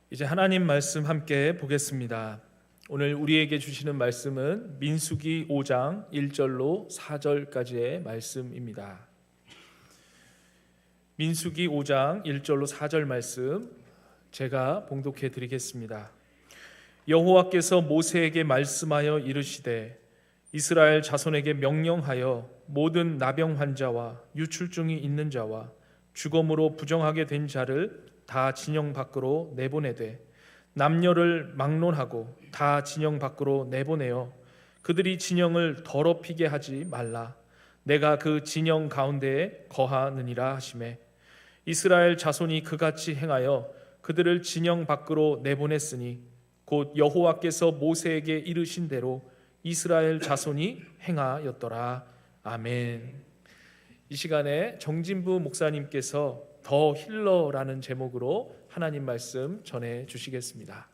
이제 하나님 말씀 함께 보겠습니다. 오늘 우리에게 주시는 말씀은 민수기 5장 1절로 4절까지의 말씀입니다. 민수기 5장 1절로 4절 말씀 제가 봉독해 드리겠습니다. 여호와께서 모세에게 말씀하여 이르시되 이스라엘 자손에게 명령하여 모든 나병 환자와 유출증이 있는 자와 죽음으로 부정하게 된 자를 다 진영 밖으로 내보내되 남녀를 막론하고 다 진영 밖으로 내보내어 그들이 진영을 더럽히게 하지 말라. 내가 그 진영 가운데에 거하느니라 하시매 이스라엘 자손이 그같이 행하여 그들을 진영 밖으로 내보냈으니 곧 여호와께서 모세에게 이르신 대로 이스라엘 자손이 행하였더라. 아멘. 이 시간에 정진부 목사님께서 더 힐러라는 제목으로 하나님 말씀 전해 주시겠습니다.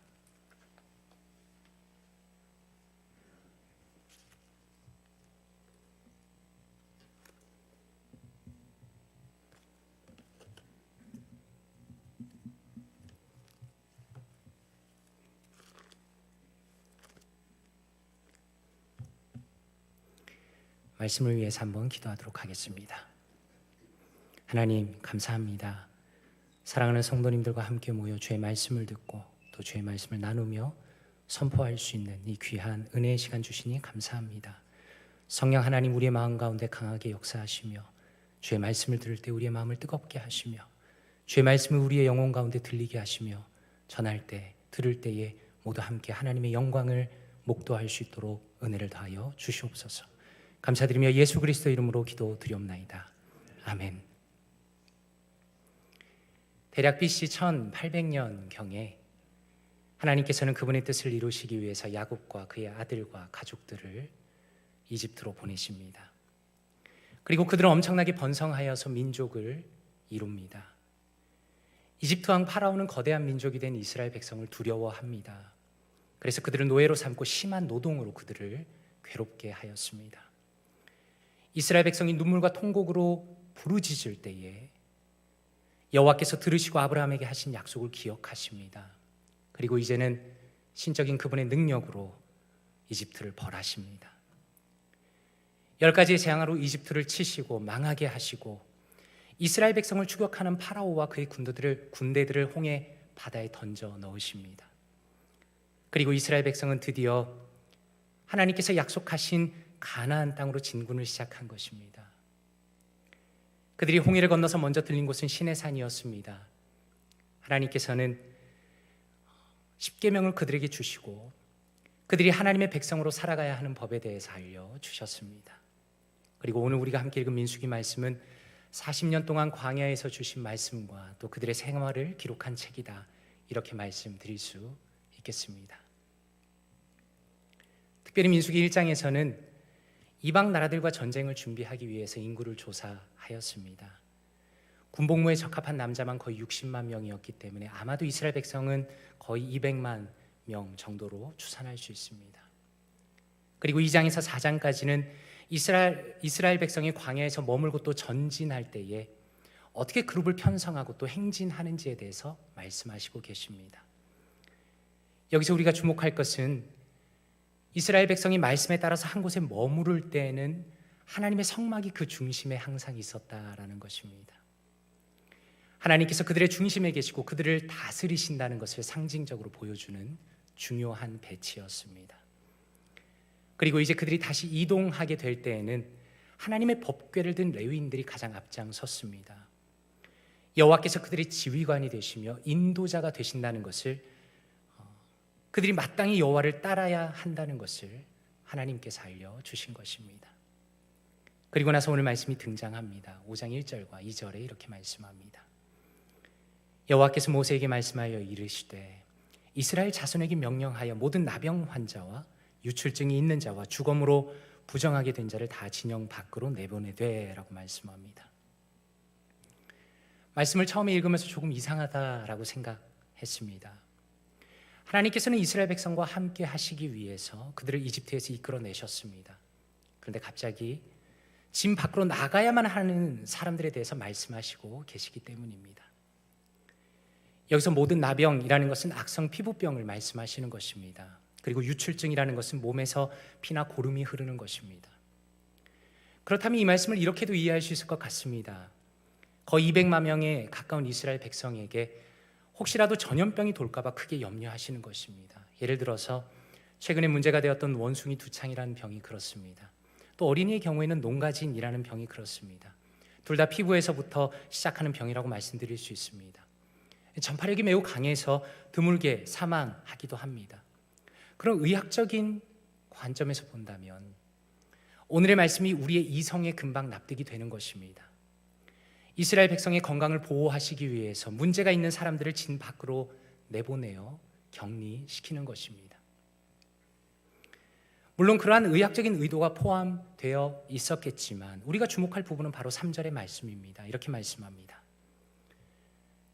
말씀을 위해서 한번 기도하도록 하겠습니다. 하나님 감사합니다. 사랑하는 성도님들과 함께 모여 주의 말씀을 듣고 또 주의 말씀을 나누며 선포할 수 있는 이 귀한 은혜의 시간 주시니 감사합니다. 성령 하나님, 우리의 마음 가운데 강하게 역사하시며 주의 말씀을 들을 때 우리의 마음을 뜨겁게 하시며 주의 말씀을 우리의 영혼 가운데 들리게 하시며 전할 때 들을 때에 모두 함께 하나님의 영광을 목도할 수 있도록 은혜를 더하여 주시옵소서. 감사드리며 예수 그리스도 이름으로 기도드리옵나이다. 아멘. 대략 BC 1800년경에 하나님께서는 그분의 뜻을 이루시기 위해서 야곱과 그의 아들과 가족들을 이집트로 보내십니다. 그리고 그들은 엄청나게 번성하여서 민족을 이룹니다. 이집트 왕 파라오는 거대한 민족이 된 이스라엘 백성을 두려워합니다. 그래서 그들을 노예로 삼고 심한 노동으로 그들을 괴롭게 하였습니다. 이스라엘 백성이 눈물과 통곡으로 부르짖을 때에 여호와께서 들으시고 아브라함에게 하신 약속을 기억하십니다. 그리고 이제는 신적인 그분의 능력으로 이집트를 벌하십니다. 10가지의 재앙으로 이집트를 치시고 망하게 하시고 이스라엘 백성을 추격하는 파라오와 그의 군대들을 홍해 바다에 던져 넣으십니다. 그리고 이스라엘 백성은 드디어 하나님께서 약속하신 가나안 땅으로 진군을 시작한 것입니다. 그들이 홍해를 건너서 먼저 들린 곳은 시내산이었습니다. 하나님께서는 십계명을 그들에게 주시고 그들이 하나님의 백성으로 살아가야 하는 법에 대해서 알려주셨습니다. 그리고 오늘 우리가 함께 읽은 민수기 말씀은 40년 동안 광야에서 주신 말씀과 또 그들의 생활을 기록한 책이다, 이렇게 말씀드릴 수 있겠습니다. 특별히 민수기 1장에서는 이방 나라들과 전쟁을 준비하기 위해서 인구를 조사하였습니다. 군복무에 적합한 남자만 거의 60만 명이었기 때문에 아마도 이스라엘 백성은 거의 200만 명 정도로 추산할 수 있습니다. 그리고 2장에서 4장까지는 이스라엘 백성이 광야에서 머물고 또 전진할 때에 어떻게 그룹을 편성하고 또 행진하는지에 대해서 말씀하시고 계십니다. 여기서 우리가 주목할 것은 이스라엘 백성이 말씀에 따라서 한 곳에 머무를 때에는 하나님의 성막이 그 중심에 항상 있었다라는 것입니다. 하나님께서 그들의 중심에 계시고 그들을 다스리신다는 것을 상징적으로 보여주는 중요한 배치였습니다. 그리고 이제 그들이 다시 이동하게 될 때에는 하나님의 법궤를 든 레위인들이 가장 앞장섰습니다. 여호와께서 그들의 지휘관이 되시며 인도자가 되신다는 것을, 그들이 마땅히 여호와를 따라야 한다는 것을 하나님께서 알려주신 것입니다. 그리고 나서 오늘 말씀이 등장합니다. 5장 1절과 2절에 이렇게 말씀합니다. 여호와께서 모세에게 말씀하여 이르시되 이스라엘 자손에게 명령하여 모든 나병 환자와 유출증이 있는 자와 죽음으로 부정하게 된 자를 다 진영 밖으로 내보내되 라고 말씀합니다. 말씀을 처음에 읽으면서 조금 이상하다라고 생각했습니다. 하나님께서는 이스라엘 백성과 함께 하시기 위해서 그들을 이집트에서 이끌어내셨습니다. 그런데 갑자기 진 밖으로 나가야만 하는 사람들에 대해서 말씀하시고 계시기 때문입니다. 여기서 모든 나병이라는 것은 악성 피부병을 말씀하시는 것입니다. 그리고 유출증이라는 것은 몸에서 피나 고름이 흐르는 것입니다. 그렇다면 이 말씀을 이렇게도 이해할 수 있을 것 같습니다. 거의 200만 명에 가까운 이스라엘 백성에게 혹시라도 전염병이 돌까 봐 크게 염려하시는 것입니다. 예를 들어서 최근에 문제가 되었던 원숭이 두창이라는 병이 그렇습니다. 또 어린이의 경우에는 농가진이라는 병이 그렇습니다. 둘 다 피부에서부터 시작하는 병이라고 말씀드릴 수 있습니다. 전파력이 매우 강해서 드물게 사망하기도 합니다. 그런 의학적인 관점에서 본다면 오늘의 말씀이 우리의 이성에 금방 납득이 되는 것입니다. 이스라엘 백성의 건강을 보호하시기 위해서 문제가 있는 사람들을 진 밖으로 내보내어 격리시키는 것입니다. 물론 그러한 의학적인 의도가 포함되어 있었겠지만 우리가 주목할 부분은 바로 3절의 말씀입니다. 이렇게 말씀합니다.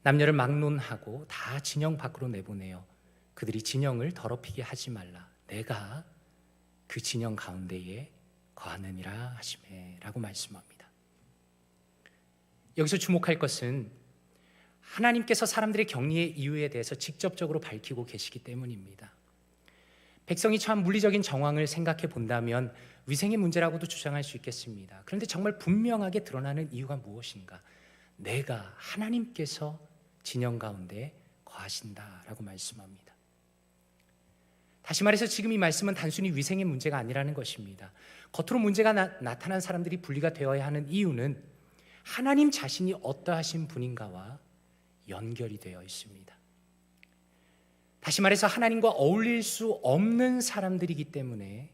남녀를 막론하고 다 진영 밖으로 내보내어 그들이 진영을 더럽히게 하지 말라. 내가 그 진영 가운데에 거하느니라 하시매 라고 말씀합니다. 여기서 주목할 것은 하나님께서 사람들의 격리의 이유에 대해서 직접적으로 밝히고 계시기 때문입니다. 백성이 처한 물리적인 정황을 생각해 본다면 위생의 문제라고도 주장할 수 있겠습니다. 그런데 정말 분명하게 드러나는 이유가 무엇인가? 내가 하나님께서 진영 가운데 거하신다라고 말씀합니다. 다시 말해서 지금 이 말씀은 단순히 위생의 문제가 아니라는 것입니다. 겉으로 문제가 나타난 사람들이 분리가 되어야 하는 이유는 하나님 자신이 어떠하신 분인가와 연결이 되어 있습니다. 다시 말해서 하나님과 어울릴 수 없는 사람들이기 때문에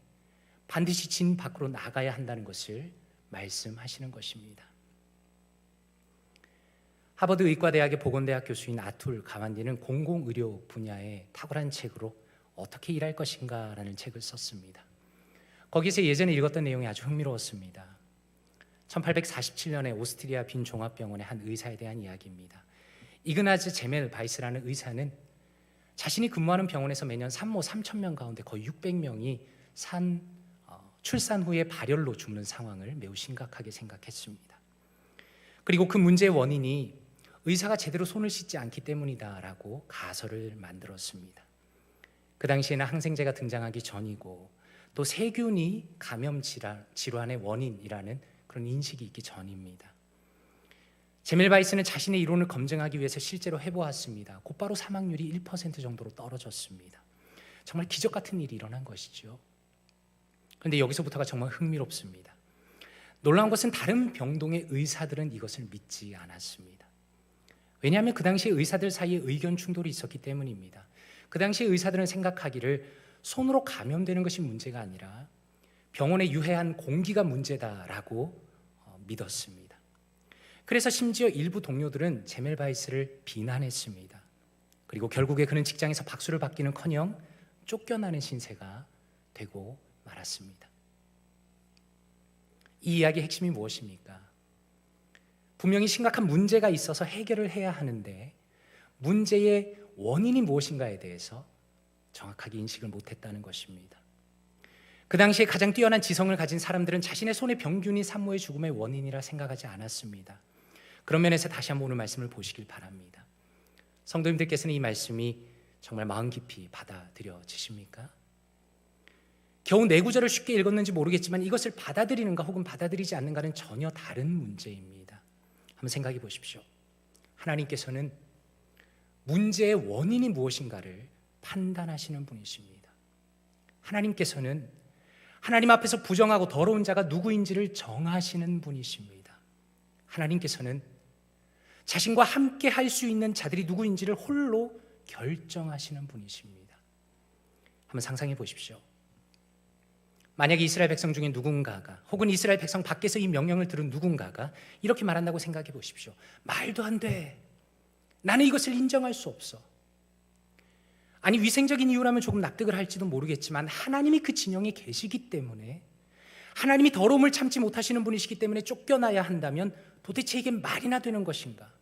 반드시 진 밖으로 나가야 한다는 것을 말씀하시는 것입니다. 하버드 의과대학의 보건대학 교수인 아툴 가만디는 공공의료 분야의 탁월한 책으로 어떻게 일할 것인가라는 책을 썼습니다. 거기서 예전에 읽었던 내용이 아주 흥미로웠습니다. 1847년에 오스트리아 빈 종합병원의 한 의사에 대한 이야기입니다. 이그나즈 제멜 바이스라는 의사는 자신이 근무하는 병원에서 매년 산모 3,000명 가운데 거의 600명이 출산 후에 발열로 죽는 상황을 매우 심각하게 생각했습니다. 그리고 그 문제의 원인이 의사가 제대로 손을 씻지 않기 때문이다라고 가설을 만들었습니다. 그 당시에는 항생제가 등장하기 전이고 또 세균이 감염 질환의 원인이라는 그런 인식이 있기 전입니다. 제멜 바이스는 자신의 이론을 검증하기 위해서 실제로 해보았습니다. 곧바로 사망률이 1% 정도로 떨어졌습니다. 정말 기적 같은 일이 일어난 것이죠. 그런데 여기서부터가 정말 흥미롭습니다. 놀라운 것은 다른 병동의 의사들은 이것을 믿지 않았습니다. 왜냐하면 그 당시에 의사들 사이에 의견 충돌이 있었기 때문입니다. 그 당시에 의사들은 생각하기를 손으로 감염되는 것이 문제가 아니라 병원에 유해한 공기가 문제다라고 믿었습니다. 그래서 심지어 일부 동료들은 제멜 바이스를 비난했습니다. 그리고 결국에 그는 직장에서 박수를 받기는커녕 쫓겨나는 신세가 되고 말았습니다. 이 이야기의 핵심이 무엇입니까? 분명히 심각한 문제가 있어서 해결을 해야 하는데 문제의 원인이 무엇인가에 대해서 정확하게 인식을 못했다는 것입니다. 그 당시에 가장 뛰어난 지성을 가진 사람들은 자신의 손의 병균이 산모의 죽음의 원인이라 생각하지 않았습니다. 그런 면에서 다시 한번 오늘 말씀을 보시길 바랍니다. 성도님들께서는 이 말씀이 정말 마음 깊이 받아들여지십니까? 겨우 네 구절을 쉽게 읽었는지 모르겠지만 이것을 받아들이는가 혹은 받아들이지 않는가는 전혀 다른 문제입니다. 한번 생각해 보십시오. 하나님께서는 문제의 원인이 무엇인가를 판단하시는 분이십니다. 하나님께서는 하나님 앞에서 부정하고 더러운 자가 누구인지를 정하시는 분이십니다. 하나님께서는 자신과 함께 할 수 있는 자들이 누구인지를 홀로 결정하시는 분이십니다. 한번 상상해 보십시오. 만약에 이스라엘 백성 중에 누군가가 혹은 이스라엘 백성 밖에서 이 명령을 들은 누군가가 이렇게 말한다고 생각해 보십시오. 말도 안 돼. 나는 이것을 인정할 수 없어. 아니 위생적인 이유라면 조금 납득을 할지도 모르겠지만 하나님이 그 진영에 계시기 때문에 하나님이 더러움을 참지 못하시는 분이시기 때문에 쫓겨나야 한다면 도대체 이게 말이나 되는 것인가?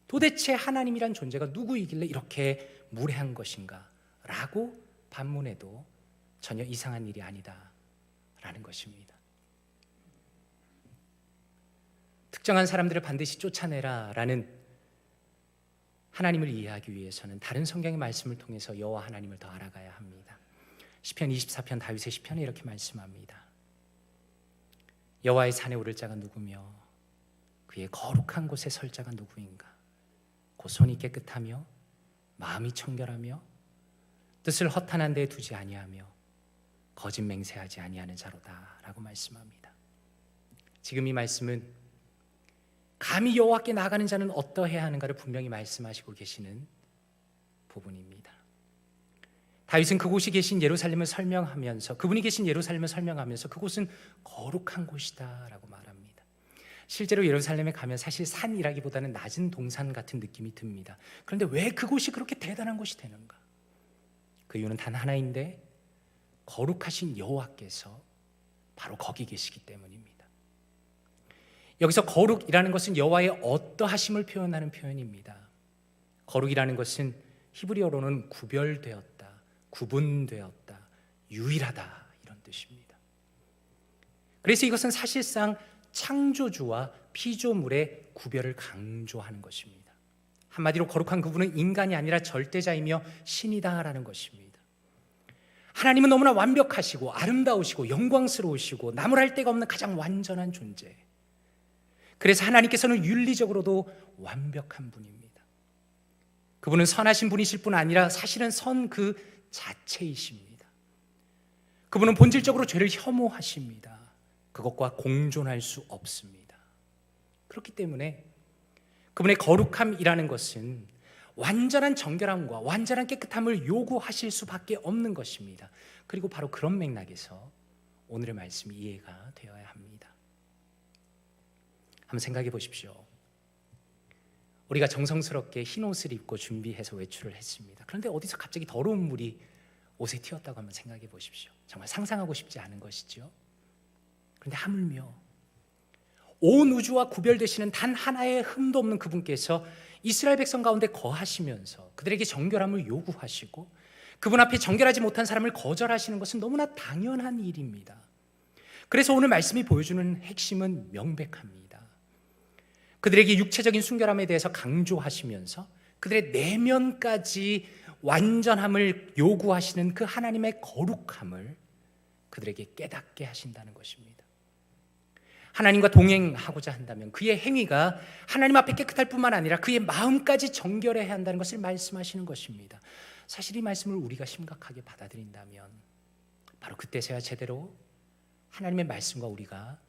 도대체 하나님이란 존재가 누구이길래 이렇게 무례한 것인가? 라고 반문해도 전혀 이상한 일이 아니다 라는 것입니다. 특정한 사람들을 반드시 쫓아내라 라는 하나님을 이해하기 위해서는 다른 성경의 말씀을 통해서 여호와 하나님을 더 알아가야 합니다. 시편 24편 다윗의 시편에 이렇게 말씀합니다. 여호와의 산에 오를 자가 누구며 그의 거룩한 곳에 설 자가 누구인가? 곧 손이 깨끗하며 마음이 청결하며 뜻을 허탄한 데에 두지 아니하며 거짓 맹세하지 아니하는 자로다 라고 말씀합니다. 지금 이 말씀은 감히 여호와께 나아가는 자는 어떠해야 하는가를 분명히 말씀하시고 계시는 부분입니다. 다윗은 그곳이 계신 예루살렘을 설명하면서 그분이 계신 예루살렘을 설명하면서 그곳은 거룩한 곳이다 라고 말합니다. 실제로 예루살렘에 가면 사실 산이라기보다는 낮은 동산 같은 느낌이 듭니다. 그런데 왜 그곳이 그렇게 대단한 곳이 되는가? 그 이유는 단 하나인데 거룩하신 여호와께서 바로 거기 계시기 때문입니다. 여기서 거룩이라는 것은 여호와의 어떠하심을 표현하는 표현입니다. 거룩이라는 것은 히브리어로는 구별되었다, 구분되었다, 유일하다 이런 뜻입니다. 그래서 이것은 사실상 창조주와 피조물의 구별을 강조하는 것입니다. 한마디로 거룩한 그분은 인간이 아니라 절대자이며 신이다라는 것입니다. 하나님은 너무나 완벽하시고 아름다우시고 영광스러우시고 나무랄 데가 없는 가장 완전한 존재. 그래서 하나님께서는 윤리적으로도 완벽한 분입니다. 그분은 선하신 분이실 뿐 아니라 사실은 선 그 자체이십니다. 그분은 본질적으로 죄를 혐오하십니다. 그것과 공존할 수 없습니다. 그렇기 때문에 그분의 거룩함이라는 것은 완전한 정결함과 완전한 깨끗함을 요구하실 수밖에 없는 것입니다. 그리고 바로 그런 맥락에서 오늘의 말씀이 이해가 되어야 합니다. 한번 생각해 보십시오. 우리가 정성스럽게 흰 옷을 입고 준비해서 외출을 했습니다. 그런데 어디서 갑자기 더러운 물이 옷에 튀었다고 한번 생각해 보십시오. 정말 상상하고 싶지 않은 것이죠. 그런데 하물며 온 우주와 구별되시는 단 하나의 흠도 없는 그분께서 이스라엘 백성 가운데 거하시면서 그들에게 정결함을 요구하시고 그분 앞에 정결하지 못한 사람을 거절하시는 것은 너무나 당연한 일입니다. 그래서 오늘 말씀이 보여주는 핵심은 명백합니다. 그들에게 육체적인 순결함에 대해서 강조하시면서 그들의 내면까지 완전함을 요구하시는 그 하나님의 거룩함을 그들에게 깨닫게 하신다는 것입니다. 하나님과 동행하고자 한다면 그의 행위가 하나님 앞에 깨끗할 뿐만 아니라 그의 마음까지 정결해야 한다는 것을 말씀하시는 것입니다. 사실 이 말씀을 우리가 심각하게 받아들인다면 바로 그때서야 제대로 하나님의 말씀과 우리가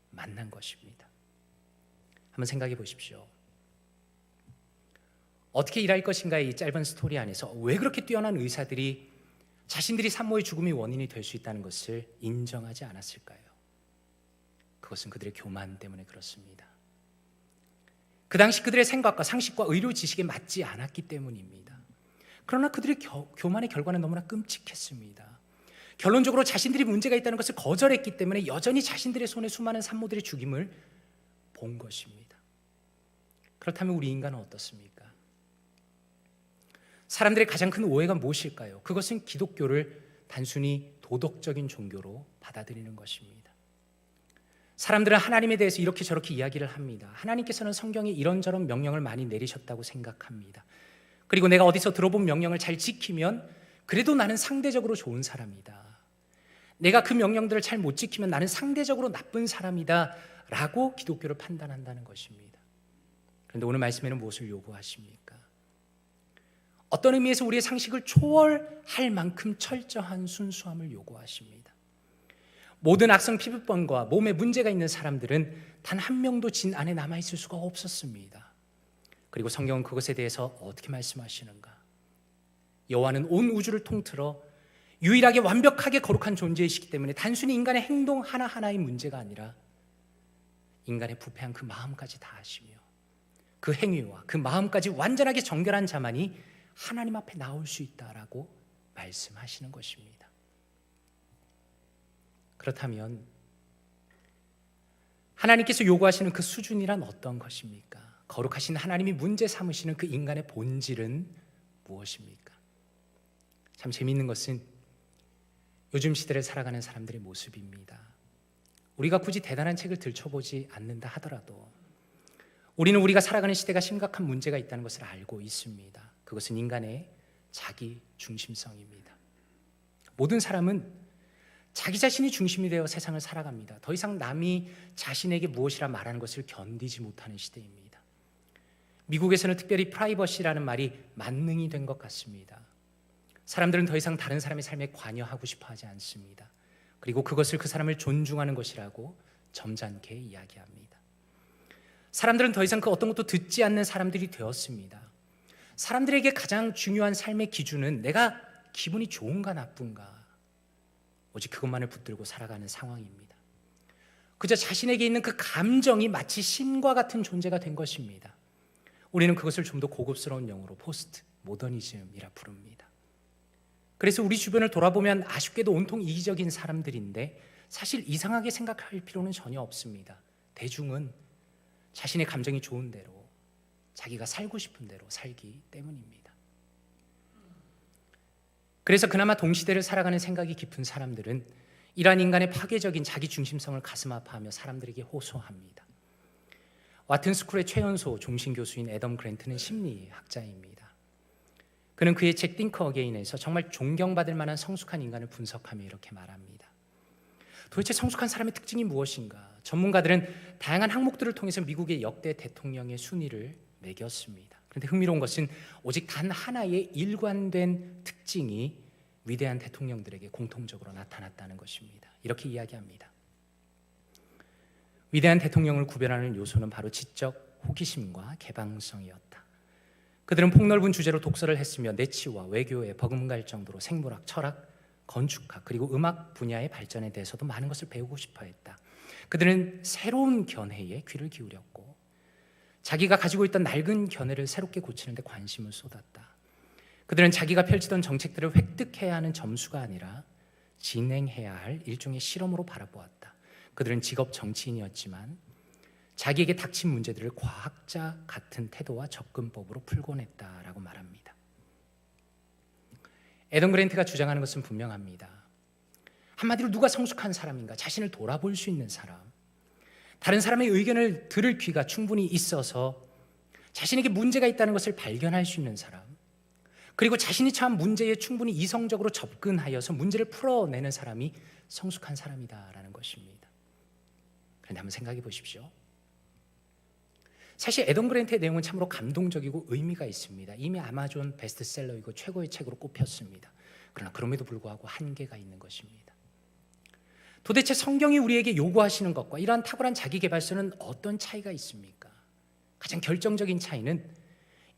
만난 것입니다. 한번 생각해 보십시오. 어떻게 일할 것인가의 이 짧은 스토리 안에서 왜 그렇게 뛰어난 의사들이 자신들이 산모의 죽음이 원인이 될 수 있다는 것을 인정하지 않았을까요? 그것은 그들의 교만 때문에 그렇습니다. 그 당시 그들의 생각과 상식과 의료 지식에 맞지 않았기 때문입니다. 그러나 그들의 교만의 결과는 너무나 끔찍했습니다. 결론적으로 자신들이 문제가 있다는 것을 거절했기 때문에 여전히 자신들의 손에 수많은 산모들의 죽임을 본 것입니다. 그렇다면 우리 인간은 어떻습니까? 사람들의 가장 큰 오해가 무엇일까요? 그것은 기독교를 단순히 도덕적인 종교로 받아들이는 것입니다. 사람들은 하나님에 대해서 이렇게 저렇게 이야기를 합니다. 하나님께서는 성경에 이런저런 명령을 많이 내리셨다고 생각합니다. 그리고 내가 어디서 들어본 명령을 잘 지키면 그래도 나는 상대적으로 좋은 사람이다. 내가 그 명령들을 잘 못 지키면 나는 상대적으로 나쁜 사람이다 라고 기독교를 판단한다는 것입니다. 그런데 오늘 말씀에는 무엇을 요구하십니까? 어떤 의미에서 우리의 상식을 초월할 만큼 철저한 순수함을 요구하십니다. 모든 악성 피부병과 몸에 문제가 있는 사람들은 단 한 명도 진 안에 남아있을 수가 없었습니다. 그리고 성경은 그것에 대해서 어떻게 말씀하시는가? 여호와는 온 우주를 통틀어 유일하게 완벽하게 거룩한 존재이시기 때문에 단순히 인간의 행동 하나하나의 문제가 아니라 인간의 부패한 그 마음까지 다 아시며 그 행위와 그 마음까지 완전하게 정결한 자만이 하나님 앞에 나올 수 있다라고 말씀하시는 것입니다. 그렇다면 하나님께서 요구하시는 그 수준이란 어떤 것입니까? 거룩하신 하나님이 문제 삼으시는 그 인간의 본질은 무엇입니까? 참 재미있는 것은 요즘 시대를 살아가는 사람들의 모습입니다. 우리가 굳이 대단한 책을 들춰보지 않는다 하더라도 우리는 우리가 살아가는 시대가 심각한 문제가 있다는 것을 알고 있습니다. 그것은 인간의 자기 중심성입니다. 모든 사람은 자기 자신이 중심이 되어 세상을 살아갑니다. 더 이상 남이 자신에게 무엇이라 말하는 것을 견디지 못하는 시대입니다. 미국에서는 특별히 프라이버시라는 말이 만능이 된 것 같습니다. 사람들은 더 이상 다른 사람의 삶에 관여하고 싶어 하지 않습니다. 그리고 그것을 그 사람을 존중하는 것이라고 점잖게 이야기합니다. 사람들은 더 이상 그 어떤 것도 듣지 않는 사람들이 되었습니다. 사람들에게 가장 중요한 삶의 기준은 내가 기분이 좋은가 나쁜가, 오직 그것만을 붙들고 살아가는 상황입니다. 그저 자신에게 있는 그 감정이 마치 신과 같은 존재가 된 것입니다. 우리는 그것을 좀 더 고급스러운 용어로 포스트 모더니즘이라 부릅니다. 그래서 우리 주변을 돌아보면 아쉽게도 온통 이기적인 사람들인데 사실 이상하게 생각할 필요는 전혀 없습니다. 대중은 자신의 감정이 좋은 대로, 자기가 살고 싶은 대로 살기 때문입니다. 그래서 그나마 동시대를 살아가는 생각이 깊은 사람들은 이러한 인간의 파괴적인 자기 중심성을 가슴 아파하며 사람들에게 호소합니다. 와튼 스쿨의 최연소 종신 교수인 애덤 그랜트는 심리학자입니다. 그는 그의 책 띵크 어게인에서 정말 존경받을 만한 성숙한 인간을 분석하며 이렇게 말합니다. 도대체 성숙한 사람의 특징이 무엇인가? 전문가들은 다양한 항목들을 통해서 미국의 역대 대통령의 순위를 매겼습니다. 그런데 흥미로운 것은 오직 단 하나의 일관된 특징이 위대한 대통령들에게 공통적으로 나타났다는 것입니다. 이렇게 이야기합니다. 위대한 대통령을 구별하는 요소는 바로 지적 호기심과 개방성이었다. 그들은 폭넓은 주제로 독서를 했으며 내치와 외교에 버금갈 정도로 생물학, 철학, 건축학 그리고 음악 분야의 발전에 대해서도 많은 것을 배우고 싶어 했다. 그들은 새로운 견해에 귀를 기울였고 자기가 가지고 있던 낡은 견해를 새롭게 고치는 데 관심을 쏟았다. 그들은 자기가 펼치던 정책들을 획득해야 하는 점수가 아니라 진행해야 할 일종의 실험으로 바라보았다. 그들은 직업 정치인이었지만 자기에게 닥친 문제들을 과학자 같은 태도와 접근법으로 풀곤 했다라고 말합니다. 애덤 그랜트가 주장하는 것은 분명합니다. 한마디로 누가 성숙한 사람인가? 자신을 돌아볼 수 있는 사람, 다른 사람의 의견을 들을 귀가 충분히 있어서 자신에게 문제가 있다는 것을 발견할 수 있는 사람, 그리고 자신이 처한 문제에 충분히 이성적으로 접근하여서 문제를 풀어내는 사람이 성숙한 사람이다라는 것입니다. 그런데 한번 생각해 보십시오. 사실 애덤 그랜트의 내용은 참으로 감동적이고 의미가 있습니다. 이미 아마존 베스트셀러이고 최고의 책으로 꼽혔습니다. 그러나 그럼에도 불구하고 한계가 있는 것입니다. 도대체 성경이 우리에게 요구하시는 것과 이러한 탁월한 자기개발서는 어떤 차이가 있습니까? 가장 결정적인 차이는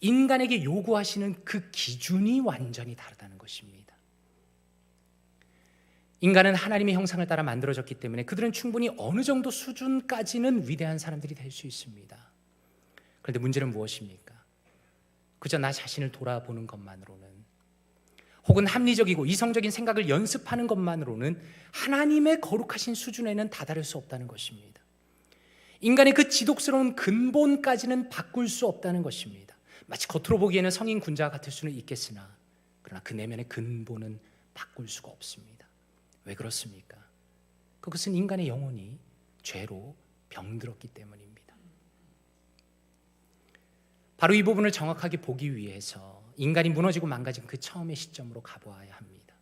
인간에게 요구하시는 그 기준이 완전히 다르다는 것입니다. 인간은 하나님의 형상을 따라 만들어졌기 때문에 그들은 충분히 어느 정도 수준까지는 위대한 사람들이 될 수 있습니다. 그런데 문제는 무엇입니까? 그저 나 자신을 돌아보는 것만으로는, 혹은 합리적이고 이성적인 생각을 연습하는 것만으로는 하나님의 거룩하신 수준에는 다다를 수 없다는 것입니다. 인간의 그 지독스러운 근본까지는 바꿀 수 없다는 것입니다. 마치 겉으로 보기에는 성인 군자 같을 수는 있겠으나 그러나 그 내면의 근본은 바꿀 수가 없습니다. 왜 그렇습니까? 그것은 인간의 영혼이 죄로 병들었기 때문입니다. 바로 이 부분을 정확하게 보기 위해서 인간이 무너지고 망가진 그 처음의 시점으로 가보아야 합니다.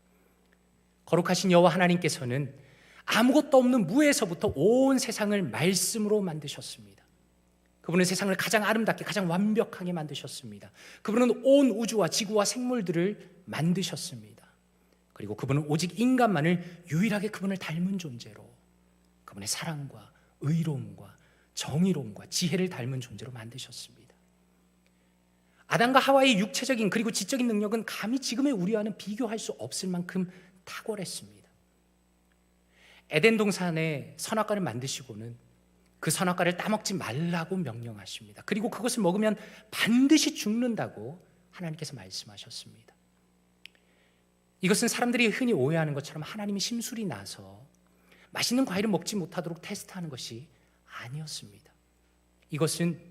거룩하신 여호와 하나님께서는 아무것도 없는 무에서부터 온 세상을 말씀으로 만드셨습니다. 그분은 세상을 가장 아름답게, 가장 완벽하게 만드셨습니다. 그분은 온 우주와 지구와 생물들을 만드셨습니다. 그리고 그분은 오직 인간만을 유일하게 그분을 닮은 존재로, 그분의 사랑과 의로움과 정의로움과 지혜를 닮은 존재로 만드셨습니다. 아담과 하와의 육체적인 그리고 지적인 능력은 감히 지금의 우리와는 비교할 수 없을 만큼 탁월했습니다. 에덴 동산에 선악과를 만드시고는 그 선악과를 따먹지 말라고 명령하십니다. 그리고 그것을 먹으면 반드시 죽는다고 하나님께서 말씀하셨습니다. 이것은 사람들이 흔히 오해하는 것처럼 하나님이 심술이 나서 맛있는 과일을 먹지 못하도록 테스트하는 것이 아니었습니다. 이것은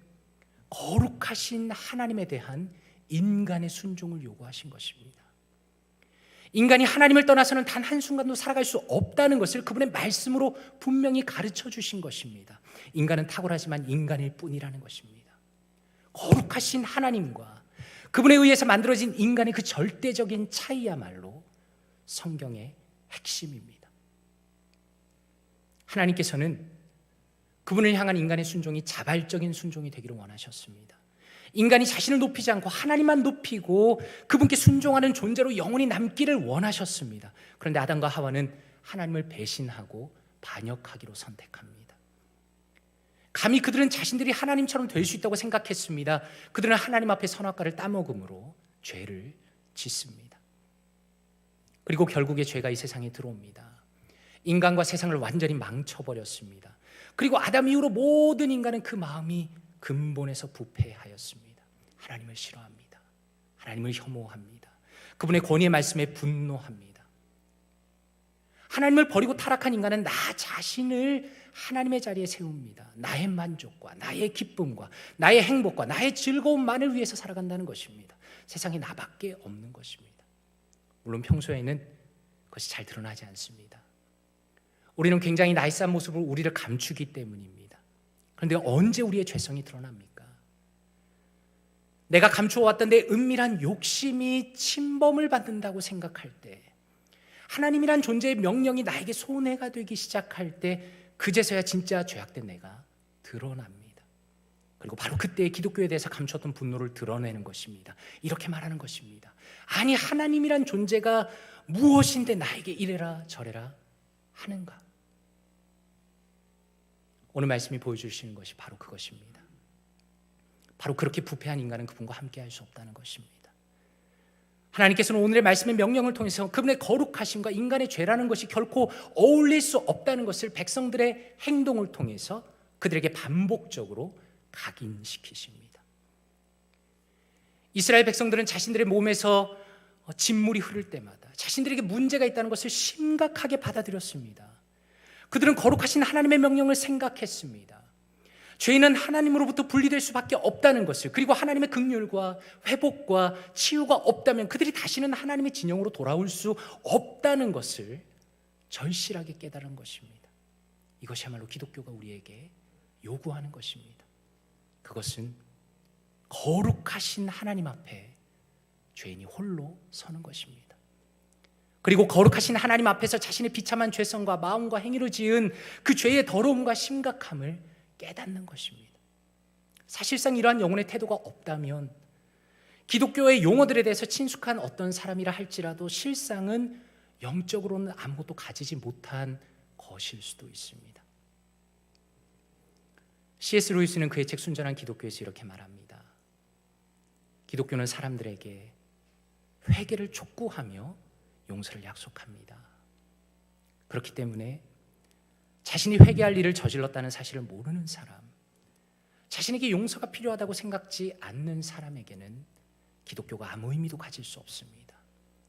거룩하신 하나님에 대한 인간의 순종을 요구하신 것입니다. 인간이 하나님을 떠나서는 단 한순간도 살아갈 수 없다는 것을 그분의 말씀으로 분명히 가르쳐 주신 것입니다. 인간은 탁월하지만 인간일 뿐이라는 것입니다. 거룩하신 하나님과 그분에 의해서 만들어진 인간의 그 절대적인 차이야말로 성경의 핵심입니다. 하나님께서는 그분을 향한 인간의 순종이 자발적인 순종이 되기를 원하셨습니다. 인간이 자신을 높이지 않고 하나님만 높이고 그분께 순종하는 존재로 영원히 남기를 원하셨습니다. 그런데 아담과 하와는 하나님을 배신하고 반역하기로 선택합니다. 감히 그들은 자신들이 하나님처럼 될 수 있다고 생각했습니다. 그들은 하나님 앞에 선악과를 따먹음으로 죄를 짓습니다. 그리고 결국에 죄가 이 세상에 들어옵니다. 인간과 세상을 완전히 망쳐버렸습니다. 그리고 아담 이후로 모든 인간은 그 마음이 근본에서 부패하였습니다. 하나님을 싫어합니다. 하나님을 혐오합니다. 그분의 권위의 말씀에 분노합니다. 하나님을 버리고 타락한 인간은 나 자신을 하나님의 자리에 세웁니다. 나의 만족과 나의 기쁨과 나의 행복과 나의 즐거움만을 위해서 살아간다는 것입니다. 세상에 나밖에 없는 것입니다. 물론 평소에는 그것이 잘 드러나지 않습니다. 우리는 굉장히 나이스한 모습으로 우리를 감추기 때문입니다. 그런데 언제 우리의 죄성이 드러납니까? 내가 감추어왔던 내 은밀한 욕심이 침범을 받는다고 생각할 때, 하나님이란 존재의 명령이 나에게 손해가 되기 시작할 때, 그제서야 진짜 죄악된 내가 드러납니다. 그리고 바로 그때 기독교에 대해서 감추었던 분노를 드러내는 것입니다. 이렇게 말하는 것입니다. 아니, 하나님이란 존재가 무엇인데 나에게 이래라 저래라 하는가? 오늘 말씀이 보여주시는 것이 바로 그것입니다. 바로 그렇게 부패한 인간은 그분과 함께 할 수 없다는 것입니다. 하나님께서는 오늘의 말씀의 명령을 통해서 그분의 거룩하심과 인간의 죄라는 것이 결코 어울릴 수 없다는 것을 백성들의 행동을 통해서 그들에게 반복적으로 각인시키십니다. 이스라엘 백성들은 자신들의 몸에서 진물이 흐를 때마다 자신들에게 문제가 있다는 것을 심각하게 받아들였습니다. 그들은 거룩하신 하나님의 명령을 생각했습니다. 죄인은 하나님으로부터 분리될 수밖에 없다는 것을, 그리고 하나님의 긍휼과 회복과 치유가 없다면 그들이 다시는 하나님의 진영으로 돌아올 수 없다는 것을 절실하게 깨달은 것입니다. 이것이야말로 기독교가 우리에게 요구하는 것입니다. 그것은 거룩하신 하나님 앞에 죄인이 홀로 서는 것입니다. 그리고 거룩하신 하나님 앞에서 자신의 비참한 죄성과 마음과 행위로 지은 그 죄의 더러움과 심각함을 깨닫는 것입니다. 사실상 이러한 영혼의 태도가 없다면 기독교의 용어들에 대해서 친숙한 어떤 사람이라 할지라도 실상은 영적으로는 아무것도 가지지 못한 것일 수도 있습니다. C.S. 루이스는 그의 책 순전한 기독교에서 이렇게 말합니다. 기독교는 사람들에게 회개를 촉구하며 용서를 약속합니다. 그렇기 때문에 자신이 회개할 일을 저질렀다는 사실을 모르는 사람, 자신에게 용서가 필요하다고 생각지 않는 사람에게는 기독교가 아무 의미도 가질 수 없습니다.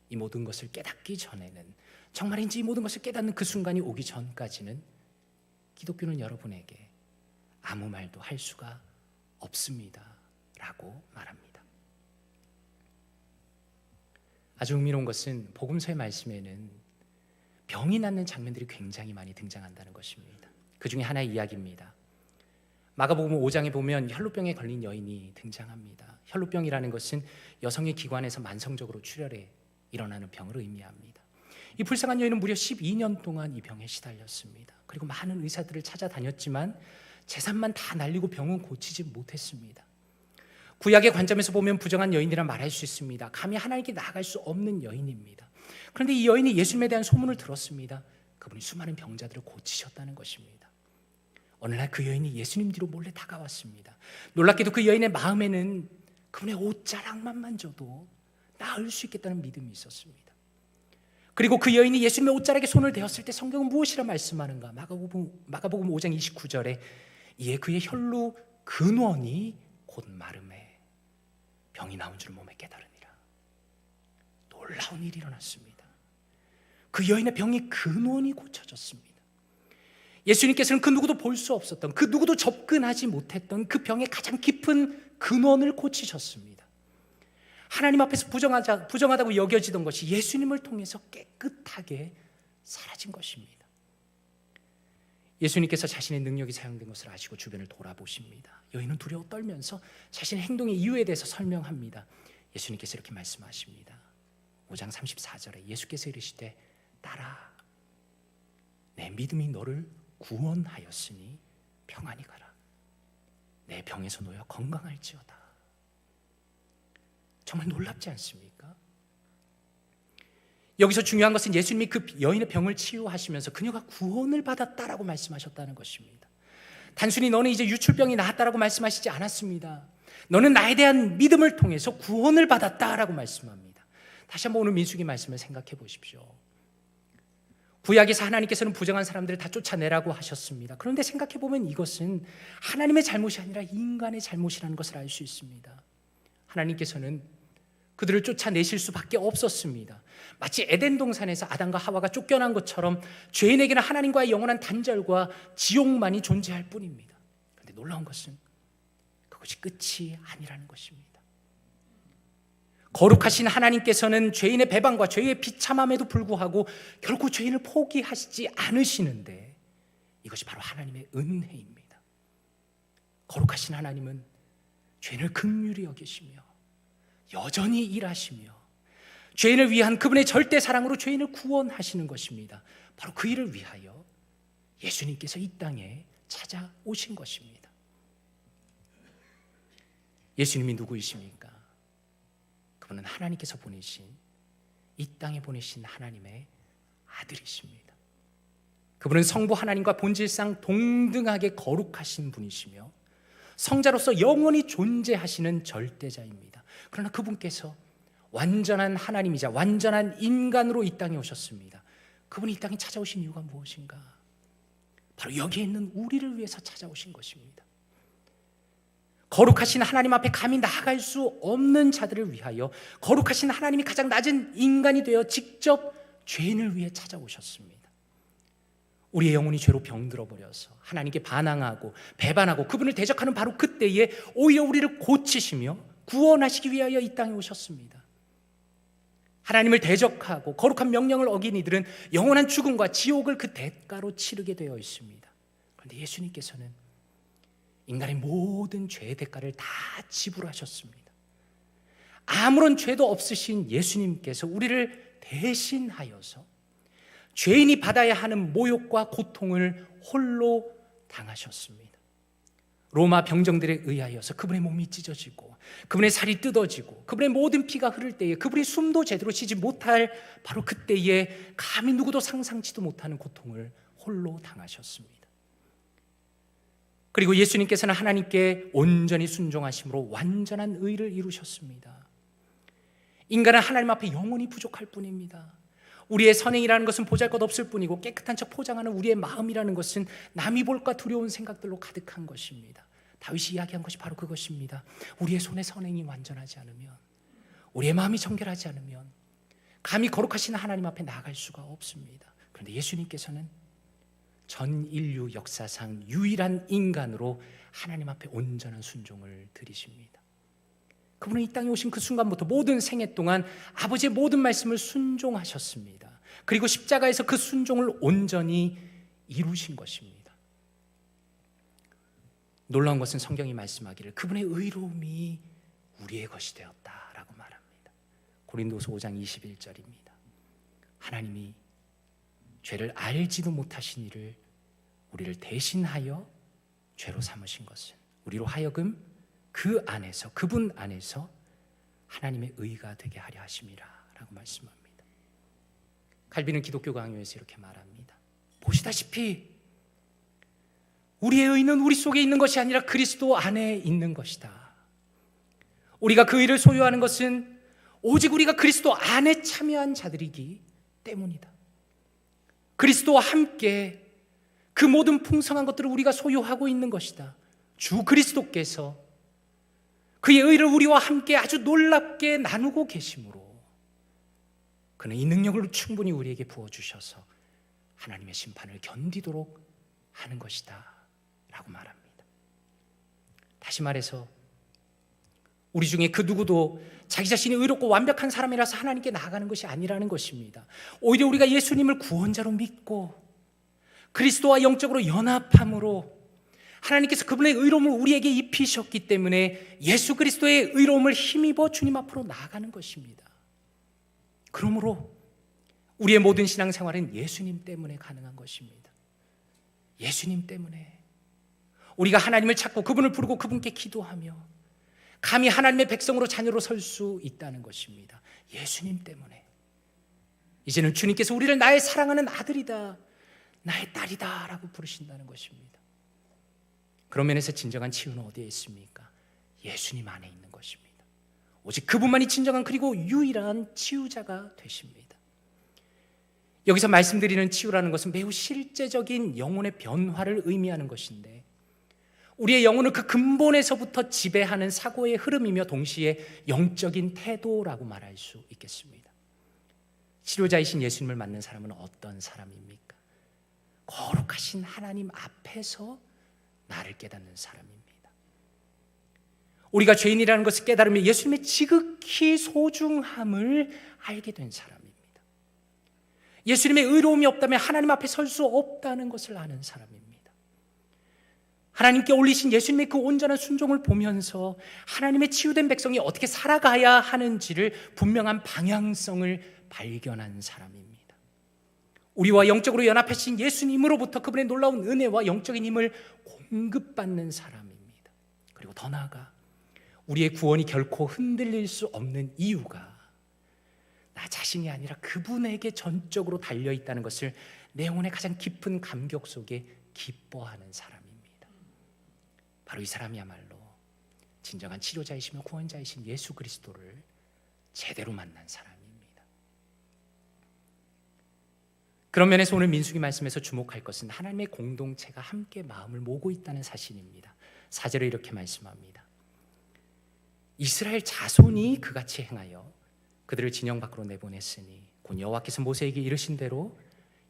이 모든 것을 깨닫기 전에는, 정말인지 이 모든 것을 깨닫는 그 순간이 오기 전까지는 기독교는 여러분에게 아무 말도 할 수가 없습니다 라고 말합니다. 아주 흥미로운 것은 복음서의 말씀에는 병이 낫는 장면들이 굉장히 많이 등장한다는 것입니다. 그 중에 하나의 이야기입니다. 마가복음 5장에 보면 혈루병에 걸린 여인이 등장합니다. 혈루병이라는 것은 여성의 기관에서 만성적으로 출혈해 일어나는 병을 의미합니다. 이 불쌍한 여인은 무려 12년 동안 이 병에 시달렸습니다. 그리고 많은 의사들을 찾아다녔지만 재산만 다 날리고 병은 고치지 못했습니다. 구약의 관점에서 보면 부정한 여인이라 말할 수 있습니다. 감히 하나님께 나아갈 수 없는 여인입니다. 그런데 이 여인이 예수님에 대한 소문을 들었습니다. 그분이 수많은 병자들을 고치셨다는 것입니다. 어느 날 그 여인이 예수님 뒤로 몰래 다가왔습니다. 놀랍게도 그 여인의 마음에는 그분의 옷자락만 만져도 나을 수 있겠다는 믿음이 있었습니다. 그리고 그 여인이 예수님의 옷자락에 손을 대었을 때 성경은 무엇이라 말씀하는가? 마가복음 5장 29절에 이에 그의 혈루 근원이 곧 마름에 병이 나온 줄 몸에 깨달으니라. 놀라운 일이 일어났습니다. 그 여인의 병이 근원이 고쳐졌습니다. 예수님께서는 그 누구도 볼 수 없었던, 그 누구도 접근하지 못했던 그 병의 가장 깊은 근원을 고치셨습니다. 하나님 앞에서 부정하다고 여겨지던 것이 예수님을 통해서 깨끗하게 사라진 것입니다. 예수님께서 자신의 능력이 사용된 것을 아시고 주변을 돌아보십니다. 여인은 두려워 떨면서 자신의 행동의 이유에 대해서 설명합니다. 예수님께서 이렇게 말씀하십니다. 5장 34절에 예수께서 이르시되 딸아, 내 믿음이 너를 구원하였으니 평안히 가라. 내 병에서 놓여 건강할지어다. 정말 놀랍지 않습니까? 여기서 중요한 것은 예수님이 그 여인의 병을 치유하시면서 그녀가 구원을 받았다라고 말씀하셨다는 것입니다. 단순히 너는 이제 유출병이 나았다라고 말씀하시지 않았습니다. 너는 나에 대한 믿음을 통해서 구원을 받았다라고 말씀합니다. 다시 한번 오늘 민수기 말씀을 생각해 보십시오. 구약에서 하나님께서는 부정한 사람들을 다 쫓아내라고 하셨습니다. 그런데 생각해 보면 이것은 하나님의 잘못이 아니라 인간의 잘못이라는 것을 알 수 있습니다. 하나님께서는 그들을 쫓아내실 수밖에 없었습니다. 마치 에덴 동산에서 아담과 하와가 쫓겨난 것처럼 죄인에게는 하나님과의 영원한 단절과 지옥만이 존재할 뿐입니다. 그런데 놀라운 것은 그것이 끝이 아니라는 것입니다. 거룩하신 하나님께서는 죄인의 배반과 죄의 비참함에도 불구하고 결코 죄인을 포기하시지 않으시는데 이것이 바로 하나님의 은혜입니다. 거룩하신 하나님은 죄인을 긍휼히 여기시며 여전히 일하시며 죄인을 위한 그분의 절대 사랑으로 죄인을 구원하시는 것입니다. 바로 그 일을 위하여 예수님께서 이 땅에 찾아오신 것입니다. 예수님이 누구이십니까? 그분은 하나님께서 보내신, 이 땅에 보내신 하나님의 아들이십니다. 그분은 성부 하나님과 본질상 동등하게 거룩하신 분이시며 성자로서 영원히 존재하시는 절대자입니다. 그러나 그분께서 완전한 하나님이자 완전한 인간으로 이 땅에 오셨습니다. 그분이 이 땅에 찾아오신 이유가 무엇인가? 바로 여기에 있는 우리를 위해서 찾아오신 것입니다. 거룩하신 하나님 앞에 감히 나아갈 수 없는 자들을 위하여 거룩하신 하나님이 가장 낮은 인간이 되어 직접 죄인을 위해 찾아오셨습니다. 우리의 영혼이 죄로 병들어 버려서 하나님께 반항하고 배반하고 그분을 대적하는 바로 그때에 오히려 우리를 고치시며 구원하시기 위하여 이 땅에 오셨습니다. 하나님을 대적하고 거룩한 명령을 어긴 이들은 영원한 죽음과 지옥을 그 대가로 치르게 되어 있습니다. 그런데 예수님께서는 인간의 모든 죄의 대가를 다 지불하셨습니다. 아무런 죄도 없으신 예수님께서 우리를 대신하여서 죄인이 받아야 하는 모욕과 고통을 홀로 당하셨습니다. 로마 병정들에 의하여서 그분의 몸이 찢어지고 그분의 살이 뜯어지고 그분의 모든 피가 흐를 때에 그분이 숨도 제대로 쉬지 못할 바로 그때에 감히 누구도 상상치도 못하는 고통을 홀로 당하셨습니다. 그리고 예수님께서는 하나님께 온전히 순종하심으로 완전한 의를 이루셨습니다. 인간은 하나님 앞에 영원히 부족할 뿐입니다. 우리의 선행이라는 것은 보잘것없을 뿐이고 깨끗한 척 포장하는 우리의 마음이라는 것은 남이 볼까 두려운 생각들로 가득한 것입니다. 다윗이 이야기한 것이 바로 그것입니다. 우리의 손의 선행이 완전하지 않으면, 우리의 마음이 정결하지 않으면 감히 거룩하신 하나님 앞에 나아갈 수가 없습니다. 그런데 예수님께서는 전 인류 역사상 유일한 인간으로 하나님 앞에 온전한 순종을 드리십니다. 그분은 이 땅에 오신 그 순간부터 모든 생애 동안 아버지의 모든 말씀을 순종하셨습니다. 그리고 십자가에서 그 순종을 온전히 이루신 것입니다. 놀라운 것은 성경이 말씀하기를 그분의 의로움이 우리의 것이 되었다라고 말합니다. 고린도서 5장 21절입니다. 하나님이 죄를 알지도 못하신 이를 우리를 대신하여 죄로 삼으신 것은 우리로 하여금 그 안에서, 그분 안에서 하나님의 의가 되게 하려 하심이라 라고 말씀합니다. 칼빈은 기독교 강요에서 이렇게 말합니다. 보시다시피 우리의 의는 우리 속에 있는 것이 아니라 그리스도 안에 있는 것이다. 우리가 그 의를 소유하는 것은 오직 우리가 그리스도 안에 참여한 자들이기 때문이다. 그리스도와 함께 그 모든 풍성한 것들을 우리가 소유하고 있는 것이다. 주 그리스도께서 그의 의를 우리와 함께 아주 놀랍게 나누고 계시므로 그는 이 능력을 충분히 우리에게 부어주셔서 하나님의 심판을 견디도록 하는 것이다 라고 말합니다. 다시 말해서 우리 중에 그 누구도 자기 자신이 의롭고 완벽한 사람이라서 하나님께 나아가는 것이 아니라는 것입니다. 오히려 우리가 예수님을 구원자로 믿고 그리스도와 영적으로 연합함으로 하나님께서 그분의 의로움을 우리에게 입히셨기 때문에 예수 그리스도의 의로움을 힘입어 주님 앞으로 나아가는 것입니다. 그러므로 우리의 모든 신앙생활은 예수님 때문에 가능한 것입니다. 예수님 때문에 우리가 하나님을 찾고 그분을 부르고 그분께 기도하며 감히 하나님의 백성으로 자녀로 설 수 있다는 것입니다. 예수님 때문에. 이제는 주님께서 우리를 나의 사랑하는 아들이다, 나의 딸이다 라고 부르신다는 것입니다. 그런 면에서 진정한 치유는 어디에 있습니까? 예수님 안에 있는 것입니다. 오직 그분만이 진정한 그리고 유일한 치유자가 되십니다. 여기서 말씀드리는 치유라는 것은 매우 실제적인 영혼의 변화를 의미하는 것인데, 우리의 영혼을 그 근본에서부터 지배하는 사고의 흐름이며 동시에 영적인 태도라고 말할 수 있겠습니다. 치료자이신 예수님을 맞는 사람은 어떤 사람입니까? 거룩하신 하나님 앞에서 나를 깨닫는 사람입니다. 우리가 죄인이라는 것을 깨달으며 예수님의 지극히 소중함을 알게 된 사람입니다. 예수님의 의로움이 없다면 하나님 앞에 설 수 없다는 것을 아는 사람입니다. 하나님께 올리신 예수님의 그 온전한 순종을 보면서 하나님의 치유된 백성이 어떻게 살아가야 하는지를 분명한 방향성을 발견한 사람입니다. 우리와 영적으로 연합하신 예수님으로부터 그분의 놀라운 은혜와 영적인 힘을 공급받는 사람입니다. 그리고 더 나아가 우리의 구원이 결코 흔들릴 수 없는 이유가 나 자신이 아니라 그분에게 전적으로 달려있다는 것을 내 영혼의 가장 깊은 감격 속에 기뻐하는 사람입니다. 바로 이 사람이야말로 진정한 치료자이시며 구원자이신 예수 그리스도를 제대로 만난 사람입니다. 그런 면에서 오늘 민수기 말씀에서 주목할 것은 하나님의 공동체가 함께 마음을 모으고 있다는 사실입니다. 4절에 이렇게 말씀합니다. 이스라엘 자손이 그같이 행하여 그들을 진영 밖으로 내보냈으니 곧 여호와께서 모세에게 이르신 대로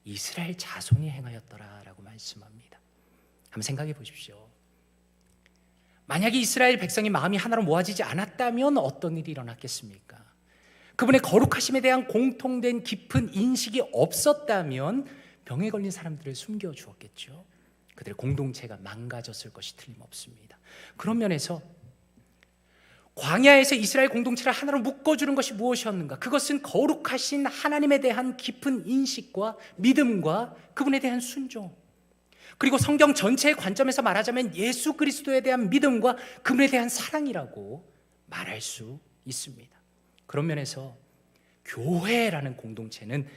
이스라엘 자손이 행하였더라 라고 말씀합니다. 한번 생각해 보십시오. 만약에 이스라엘 백성이 마음이 하나로 모아지지 않았다면 어떤 일이 일어났겠습니까? 그분의 거룩하심에 대한 공통된 깊은 인식이 없었다면 병에 걸린 사람들을 숨겨주었겠죠. 그들의 공동체가 망가졌을 것이 틀림없습니다. 그런 면에서 광야에서 이스라엘 공동체를 하나로 묶어주는 것이 무엇이었는가? 그것은 거룩하신 하나님에 대한 깊은 인식과 믿음과 그분에 대한 순종, 그리고 성경 전체의 관점에서 말하자면 예수 그리스도에 대한 믿음과 그분에 대한 사랑이라고 말할 수 있습니다. 그런 면에서 교회라는 공동체는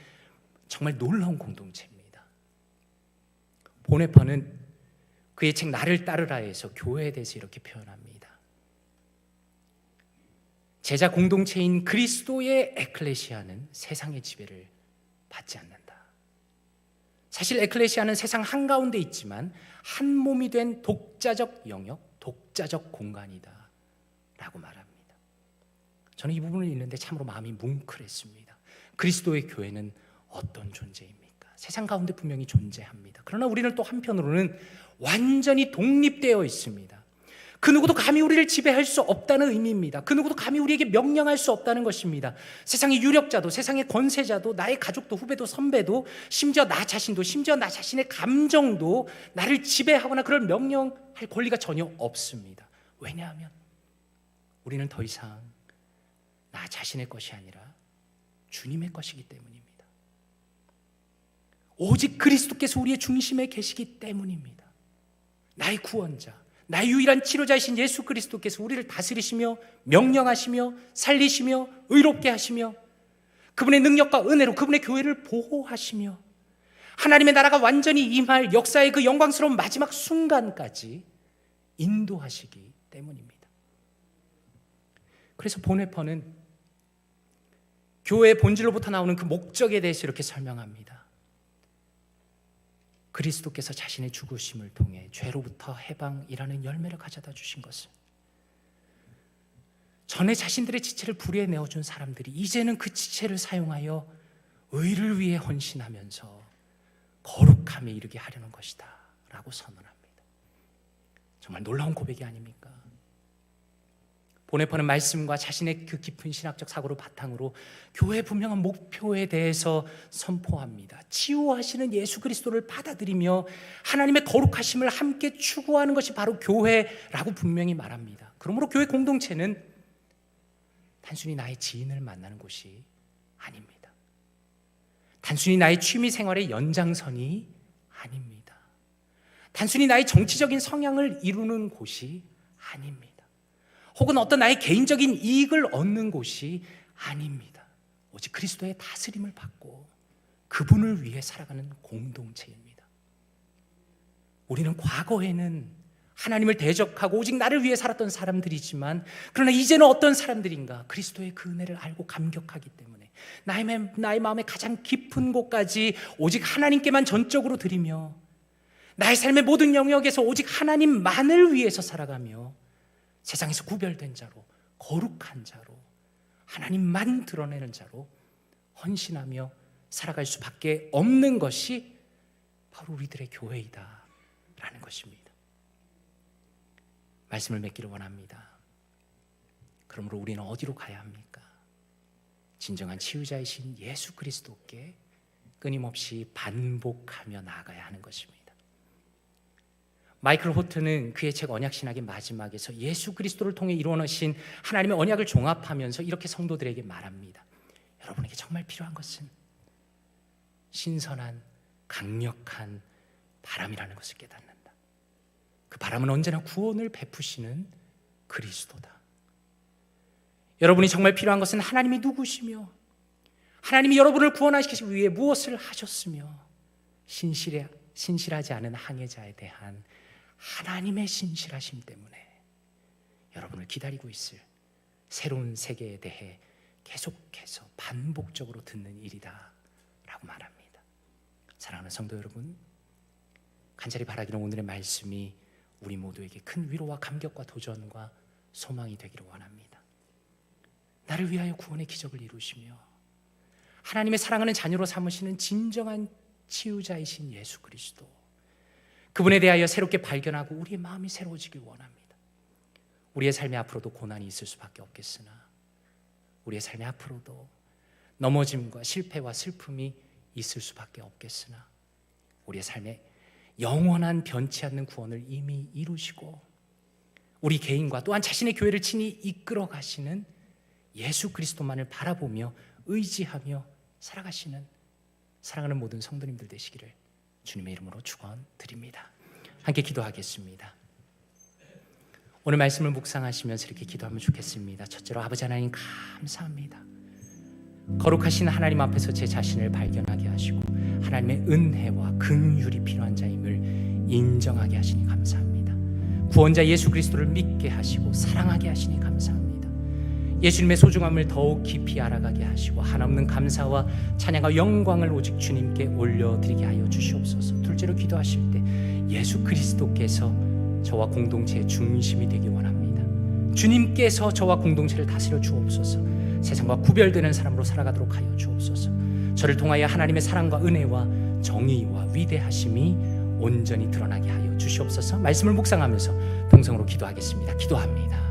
정말 놀라운 공동체입니다. 보네퍼는 그의 책 나를 따르라에서 교회에 대해서 이렇게 표현합니다. 제자 공동체인 그리스도의 에클레시아는 세상의 지배를 받지 않는다. 사실 에클레시아는 세상 한가운데 있지만 한 몸이 된 독자적 영역, 독자적 공간이다 라고 말합니다. 저는 이 부분을 읽는데 참으로 마음이 뭉클했습니다. 그리스도의 교회는 어떤 존재입니까? 세상 가운데 분명히 존재합니다. 그러나 우리는 또 한편으로는 완전히 독립되어 있습니다. 그 누구도 감히 우리를 지배할 수 없다는 의미입니다. 그 누구도 감히 우리에게 명령할 수 없다는 것입니다. 세상의 유력자도, 세상의 권세자도, 나의 가족도, 후배도, 선배도, 심지어 나 자신도, 심지어 나 자신의 감정도 나를 지배하거나 그걸 명령할 권리가 전혀 없습니다. 왜냐하면 우리는 더 이상 나 자신의 것이 아니라 주님의 것이기 때문입니다. 오직 그리스도께서 우리의 중심에 계시기 때문입니다. 나의 구원자, 나의 유일한 치료자이신 예수 그리스도께서 우리를 다스리시며 명령하시며 살리시며 의롭게 하시며 그분의 능력과 은혜로 그분의 교회를 보호하시며 하나님의 나라가 완전히 임할 역사의 그 영광스러운 마지막 순간까지 인도하시기 때문입니다. 그래서 보네퍼는 교회의 본질로부터 나오는 그 목적에 대해서 이렇게 설명합니다. 그리스도께서 자신의 죽으심을 통해 죄로부터 해방이라는 열매를 가져다 주신 것은 전에 자신들의 지체를 불의에 내어준 사람들이 이제는 그 지체를 사용하여 의를 위해 헌신하면서 거룩함에 이르게 하려는 것이다 라고 선언합니다. 정말 놀라운 고백이 아닙니까? 보네퍼는 말씀과 자신의 그 깊은 신학적 사고를 바탕으로 교회의 분명한 목표에 대해서 선포합니다. 치유하시는 예수 그리스도를 받아들이며 하나님의 거룩하심을 함께 추구하는 것이 바로 교회라고 분명히 말합니다. 그러므로 교회 공동체는 단순히 나의 지인을 만나는 곳이 아닙니다. 단순히 나의 취미 생활의 연장선이 아닙니다. 단순히 나의 정치적인 성향을 이루는 곳이 아닙니다. 혹은 어떤 나의 개인적인 이익을 얻는 곳이 아닙니다. 오직 그리스도의 다스림을 받고 그분을 위해 살아가는 공동체입니다. 우리는 과거에는 하나님을 대적하고 오직 나를 위해 살았던 사람들이지만, 그러나 이제는 어떤 사람들인가? 그리스도의 그 은혜를 알고 감격하기 때문에 나의 마음의 가장 깊은 곳까지 오직 하나님께만 전적으로 드리며 나의 삶의 모든 영역에서 오직 하나님만을 위해서 살아가며 세상에서 구별된 자로, 거룩한 자로, 하나님만 드러내는 자로 헌신하며 살아갈 수밖에 없는 것이 바로 우리들의 교회이다라는 것입니다. 말씀을 맺기를 원합니다. 그러므로 우리는 어디로 가야 합니까? 진정한 치유자이신 예수 그리스도께 끊임없이 반복하며 나아가야 하는 것입니다. 마이클 호트는 그의 책 언약신학의 마지막에서 예수 그리스도를 통해 이루어내신 하나님의 언약을 종합하면서 이렇게 성도들에게 말합니다. 여러분에게 정말 필요한 것은 신선한 강력한 바람이라는 것을 깨닫는다. 그 바람은 언제나 구원을 베푸시는 그리스도다. 여러분이 정말 필요한 것은 하나님이 누구시며 하나님이 여러분을 구원하시기 위해 무엇을 하셨으며 신실하지 않은 항해자에 대한 하나님의 신실하심 때문에 여러분을 기다리고 있을 새로운 세계에 대해 계속해서 반복적으로 듣는 일이다 라고 말합니다. 사랑하는 성도 여러분, 간절히 바라기는 오늘의 말씀이 우리 모두에게 큰 위로와 감격과 도전과 소망이 되기를 원합니다. 나를 위하여 구원의 기적을 이루시며 하나님의 사랑하는 자녀로 삼으시는 진정한 치유자이신 예수 그리스도, 그분에 대하여 새롭게 발견하고 우리의 마음이 새로워지길 원합니다. 우리의 삶에 앞으로도 고난이 있을 수밖에 없겠으나 우리의 삶에 앞으로도 넘어짐과 실패와 슬픔이 있을 수밖에 없겠으나 우리의 삶에 영원한 변치 않는 구원을 이미 이루시고 우리 개인과 또한 자신의 교회를 친히 이끌어 가시는 예수 그리스도만을 바라보며 의지하며 살아가시는 사랑하는 모든 성도님들 되시기를 주님의 이름으로 축원드립니다. 함께 기도하겠습니다. 오늘 말씀을 묵상하시면서 이렇게 기도하면 좋겠습니다. 첫째로 아버지 하나님 감사합니다. 거룩하신 하나님 앞에서 제 자신을 발견하게 하시고 하나님의 은혜와 긍휼이 필요한 자임을 인정하게 하시니 감사합니다. 구원자 예수 그리스도를 믿게 하시고 사랑하게 하시니 감사합니다. 예수님의 소중함을 더욱 깊이 알아가게 하시고 한없는 감사와 찬양과 영광을 오직 주님께 올려드리게 하여 주시옵소서. 둘째로 기도하실 때 예수 그리스도께서 저와 공동체의 중심이 되기 원합니다. 주님께서 저와 공동체를 다스려 주옵소서. 세상과 구별되는 사람으로 살아가도록 하여 주옵소서. 저를 통하여 하나님의 사랑과 은혜와 정의와 위대하심이 온전히 드러나게 하여 주시옵소서. 말씀을 묵상하면서 동성으로 기도하겠습니다. 기도합니다.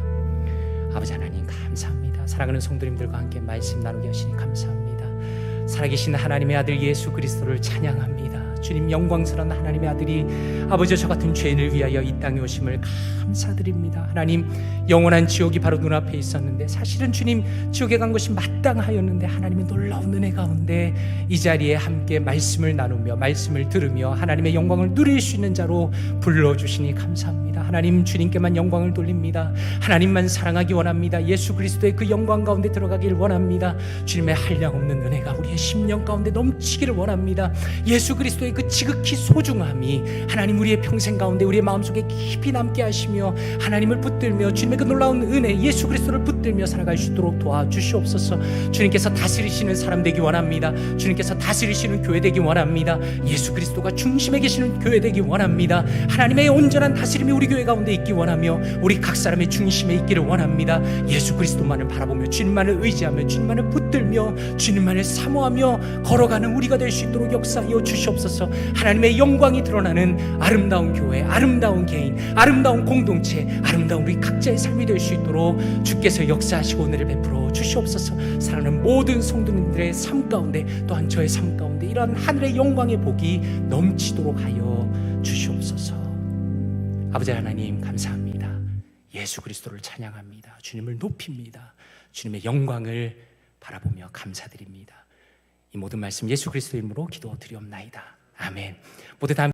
아버지 하나님 감사합니다. 사랑하는 성도님들과 함께 말씀 나누게 하시니 감사합니다. 살아계신 하나님의 아들 예수 그리스도를 찬양합니다. 주님, 영광스러운 하나님의 아들이 아버지 저 같은 죄인을 위하여 이 땅에 오심을 감사드립니다. 하나님, 영원한 지옥이 바로 눈앞에 있었는데 사실은 주님 지옥에 간 것이 마땅하였는데 하나님의 놀라운 은혜 가운데 이 자리에 함께 말씀을 나누며 말씀을 들으며 하나님의 영광을 누릴 수 있는 자로 불러주시니 감사합니다. 하나님, 주님께만 영광을 돌립니다. 하나님만 사랑하기 원합니다. 예수 그리스도의 그 영광 가운데 들어가길 원합니다. 주님의 한량없는 은혜가 우리의 심령 가운데 넘치기를 원합니다. 예수 그리스도의 그 지극히 소중함이 하나님 우리의 평생 가운데 우리의 마음속에 깊이 남게 하시며 하나님을 붙들며 주님의 그 놀라운 은혜 예수 그리스도를 붙들며 살아갈 수 있도록 도와주시옵소서. 주님께서 다스리시는 사람 되기 원합니다. 주님께서 다스리시는 교회 되기 원합니다. 예수 그리스도가 중심에 계시는 교회 되기 원합니다. 하나님의 온전한 다스림이 우리 교회 가운데 있기 원하며 우리 각 사람의 중심에 있기를 원합니다. 예수 그리스도만을 바라보며 주님만을 의지하며 주님만을 붙들며 주님만을 사모하며 걸어가는 우리가 될 수 있도록 역사하여 주시옵소서. 주셔서 하나님의 영광이 드러나는 아름다운 교회, 아름다운 개인, 아름다운 공동체, 아름다운 우리 각자의 삶이 될 수 있도록 주께서 역사하시고 은혜를 베풀어 주시옵소서. 사랑하는 모든 성도님들의 삶 가운데, 또한 저의 삶 가운데 이런 하늘의 영광의 복이 넘치도록 하여 주시옵소서. 아버지 하나님 감사합니다. 예수 그리스도를 찬양합니다. 주님을 높입니다. 주님의 영광을 바라보며 감사드립니다. 이 모든 말씀 예수 그리스도 이름으로 기도드리옵나이다. 아멘. 모두 다